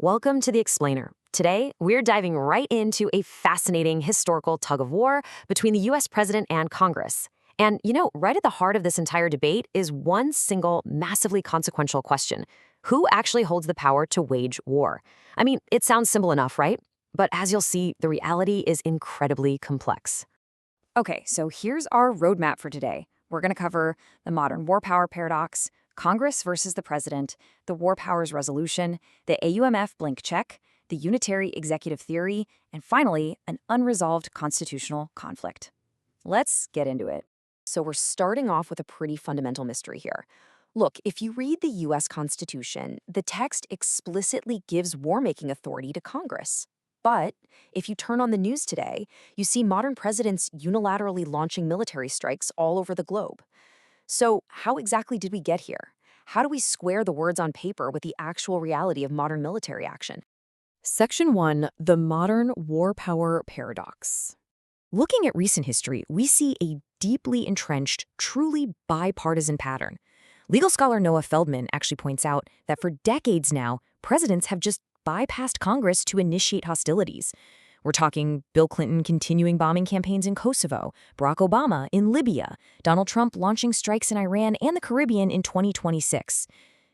Welcome to The Explainer. Today, we're diving right into a fascinating historical tug of war between the U.S. president and Congress. And, right at the heart of this entire debate is one single, massively consequential question. Who actually holds the power to wage war? I mean, it sounds simple enough, right? But as you'll see, the reality is incredibly complex. Okay, so here's our roadmap for today. We're going to cover the modern war power paradox, Congress versus the president, the war powers resolution, the AUMF blank check, the unitary executive theory, and finally, an unresolved constitutional conflict. Let's get into it. So we're starting off with a pretty fundamental mystery here. Look, if you read the U.S. Constitution, the text explicitly gives war-making authority to Congress. But if you turn on the news today, you see modern presidents unilaterally launching military strikes all over the globe. So how exactly did we get here? How do we square the words on paper with the actual reality of modern military action? Section 1, the modern war power paradox. Looking at recent history, we see a deeply entrenched, truly bipartisan pattern. Legal scholar Noah Feldman actually points out that for decades now, presidents have just bypassed Congress to initiate hostilities. We're talking Bill Clinton continuing bombing campaigns in Kosovo, Barack Obama in Libya, Donald Trump launching strikes in Iran and the Caribbean in 2026.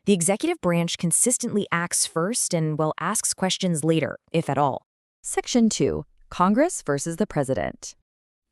The executive branch consistently acts first and, asks questions later, if at all. Section 2, Congress versus the president.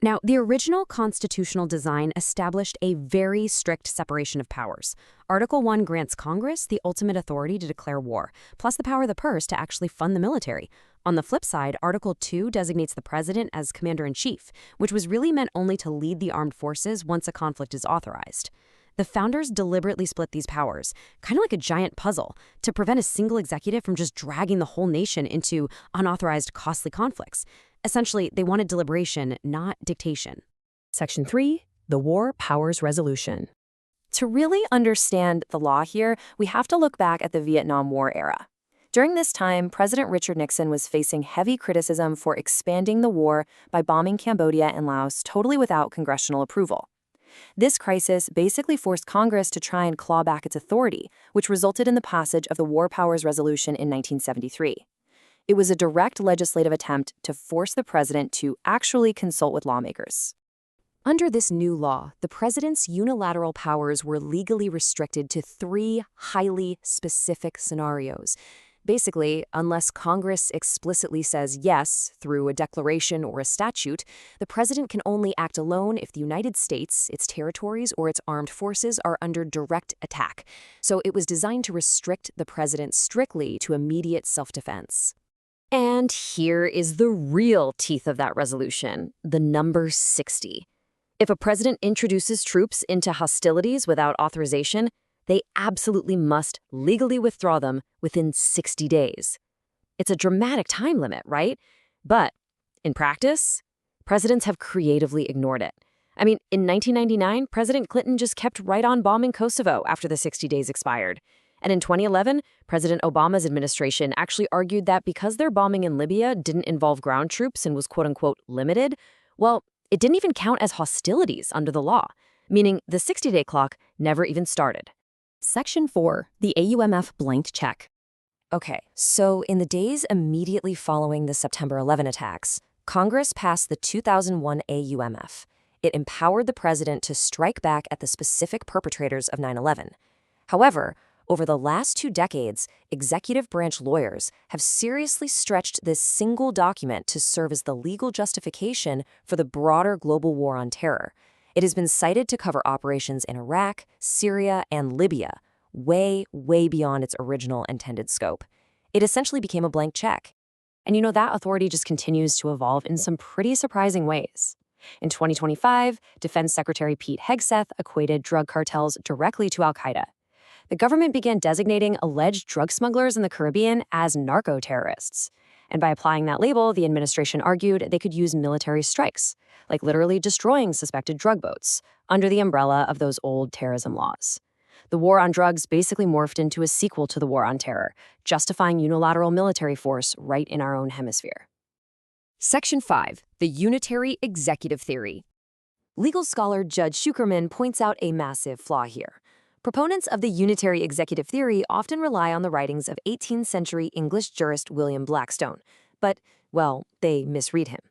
Now, the original constitutional design established a very strict separation of powers. Article 1 grants Congress the ultimate authority to declare war, plus the power of the purse to actually fund the military. On the flip side, Article 2 designates the president as commander-in-chief, which was really meant only to lead the armed forces once a conflict is authorized. The founders deliberately split these powers, kind of like a giant puzzle, to prevent a single executive from just dragging the whole nation into unauthorized, costly conflicts. Essentially, they wanted deliberation, not dictation. Section 3, the war powers resolution. To really understand the law here, we have to look back at the Vietnam War era. During this time, President Richard Nixon was facing heavy criticism for expanding the war by bombing Cambodia and Laos totally without congressional approval. This crisis basically forced Congress to try and claw back its authority, which resulted in the passage of the War Powers Resolution in 1973. It was a direct legislative attempt to force the president to actually consult with lawmakers. Under this new law, the president's unilateral powers were legally restricted to 3 highly specific scenarios. Basically, unless Congress explicitly says yes through a declaration or a statute, the president can only act alone if the United States, its territories, or its armed forces are under direct attack. So it was designed to restrict the president strictly to immediate self-defense. And here is the real teeth of that resolution, the number 60. If a president introduces troops into hostilities without authorization, they absolutely must legally withdraw them within 60 days. It's a dramatic time limit, right? But in practice, presidents have creatively ignored it. I mean, in 1999, President Clinton just kept right on bombing Kosovo after the 60 days expired. And in 2011, President Obama's administration actually argued that because their bombing in Libya didn't involve ground troops and was quote-unquote limited, well, it didn't even count as hostilities under the law, meaning the 60-day clock never even started. Section 4, the AUMF blank check. Okay, so in the days immediately following the September 11 attacks, Congress passed the 2001 AUMF. It empowered the president to strike back at the specific perpetrators of 9/11. However, over the last 2 decades, executive branch lawyers have seriously stretched this single document to serve as the legal justification for the broader global war on terror. It has been cited to cover operations in Iraq, Syria, and Libya, way, way beyond its original intended scope. It essentially became a blank check. And that authority just continues to evolve in some pretty surprising ways. In 2025, Defense Secretary Pete Hegseth equated drug cartels directly to al-Qaeda. The government began designating alleged drug smugglers in the Caribbean as narco-terrorists. And by applying that label, the administration argued they could use military strikes, like literally destroying suspected drug boats, under the umbrella of those old terrorism laws. The war on drugs basically morphed into a sequel to the war on terror, justifying unilateral military force right in our own hemisphere. Section 5, the unitary executive theory. Legal scholar Judge Shukerman points out a massive flaw here. Proponents of the unitary executive theory often rely on the writings of 18th century English jurist William Blackstone, but, well, they misread him.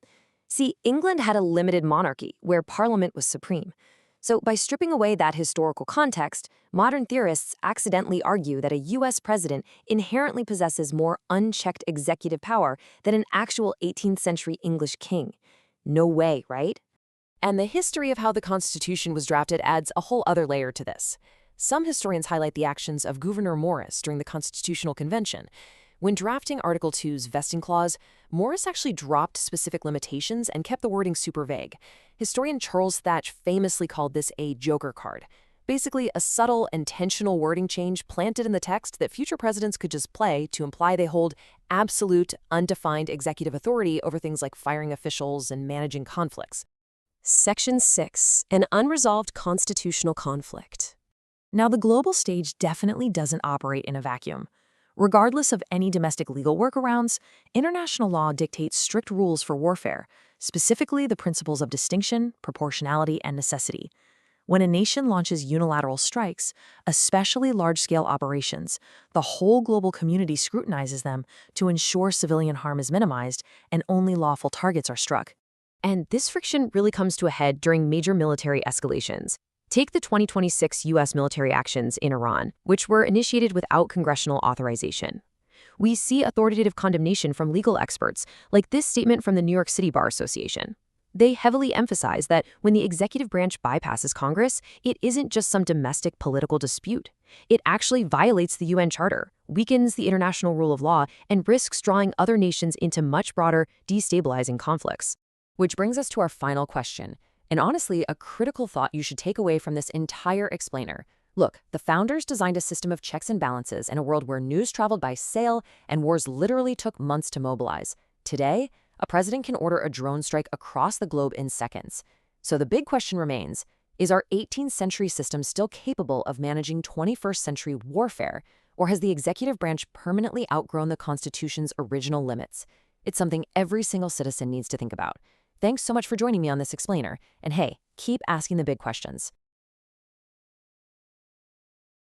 See, England had a limited monarchy where Parliament was supreme. So by stripping away that historical context, modern theorists accidentally argue that a U.S. president inherently possesses more unchecked executive power than an actual 18th century English king. No way, right? And the history of how the Constitution was drafted adds a whole other layer to this. Some historians highlight the actions of Gouverneur Morris during the Constitutional Convention. When drafting Article 2's vesting clause, Morris actually dropped specific limitations and kept the wording super vague. Historian Charles Thatch famously called this a joker card, basically a subtle, intentional wording change planted in the text that future presidents could just play to imply they hold absolute, undefined executive authority over things like firing officials and managing conflicts. Section 6. An unresolved constitutional conflict. Now, the global stage definitely doesn't operate in a vacuum. Regardless of any domestic legal workarounds, international law dictates strict rules for warfare, specifically the principles of distinction, proportionality, and necessity. When a nation launches unilateral strikes, especially large-scale operations, the whole global community scrutinizes them to ensure civilian harm is minimized and only lawful targets are struck. And this friction really comes to a head during major military escalations. Take the 2026 U.S. military actions in Iran, which were initiated without congressional authorization. We see authoritative condemnation from legal experts, like this statement from the New York City Bar Association. They heavily emphasize that when the executive branch bypasses Congress, it isn't just some domestic political dispute. It actually violates the UN Charter, weakens the international rule of law, and risks drawing other nations into much broader, destabilizing conflicts. Which brings us to our final question. And honestly, a critical thought you should take away from this entire explainer. Look, the founders designed a system of checks and balances in a world where news traveled by sail and wars literally took months to mobilize. Today, a president can order a drone strike across the globe in seconds. So the big question remains, is our 18th century system still capable of managing 21st century warfare, or has the executive branch permanently outgrown the Constitution's original limits? It's something every single citizen needs to think about. Thanks so much for joining me on this explainer. And hey, keep asking the big questions.